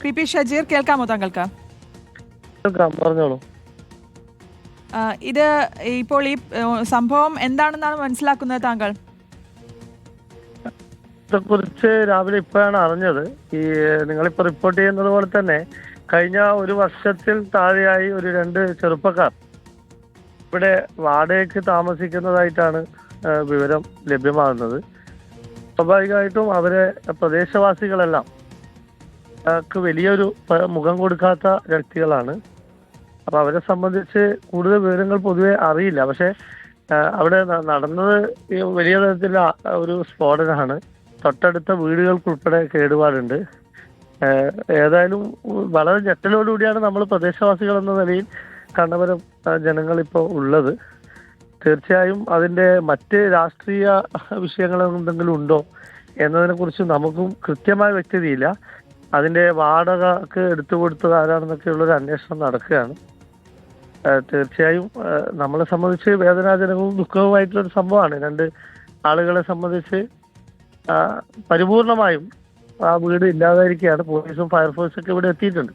P P Shajeer, കേൾക്കാമോ താങ്കൾക്ക്? പറഞ്ഞോളൂ. ഇത് ഇപ്പോൾ ഈ സംഭവം എന്താണെന്നാണ് മനസ്സിലാക്കുന്നത് താങ്കൾ? കുറിച്ച് രാവിലെ ഇപ്പോഴാണ് അറിഞ്ഞത്. ഈ നിങ്ങളിപ്പോൾ റിപ്പോർട്ട് ചെയ്യുന്നത് പോലെ തന്നെ കഴിഞ്ഞ ഒരു വർഷത്തിൽ താഴെയായി ഒരു 2 ചെറുപ്പക്കാർ ഇവിടെ വാടകയ്ക്ക് താമസിക്കുന്നതായിട്ടാണ് വിവരം ലഭ്യമാകുന്നത്. സ്വാഭാവികമായിട്ടും അവരെ പ്രദേശവാസികളെല്ലാം വലിയൊരു മുഖം കൊടുക്കാത്ത വ്യക്തികളാണ്. അപ്പൊ അവരെ സംബന്ധിച്ച് കൂടുതൽ വിവരങ്ങൾ പൊതുവെ അറിയില്ല. പക്ഷെ അവിടെ നടന്നത് വലിയ തരത്തിലുള്ള ഒരു സ്ഫോടനമാണ്. തൊട്ടടുത്ത വീടുകൾക്കുൾപ്പെടെ കേടുപാടുണ്ട്. ഏതായാലും വളരെ ഞെട്ടലോടുകൂടിയാണ് നമ്മൾ പ്രദേശവാസികൾ എന്ന നിലയിൽ കണ്ണപുരം ജനങ്ങളിപ്പോൾ ഉള്ളത്. തീർച്ചയായും അതിൻ്റെ മറ്റ് രാഷ്ട്രീയ വിഷയങ്ങൾ എന്തെങ്കിലും ഉണ്ടോ എന്നതിനെ കുറിച്ച് നമുക്കും കൃത്യമായ വ്യക്തതയില്ല. അതിൻ്റെ വാടകക്ക് എടുത്തു കൊടുത്തത് ആരാണെന്നൊക്കെയുള്ളൊരു അന്വേഷണം നടക്കുകയാണ്. തീർച്ചയായും നമ്മളെ സംബന്ധിച്ച് വേദനാജനകവും ദുഃഖവുമായിട്ടുള്ളൊരു സംഭവമാണ്. 2 ആളുകളെ സംബന്ധിച്ച് പരിപൂർണമായും ആ വീട് ഇല്ലാതായിരിക്കുകയാണ്. പോലീസും ഫയർഫോഴ്സൊക്കെ ഇവിടെ എത്തിയിട്ടുണ്ട്.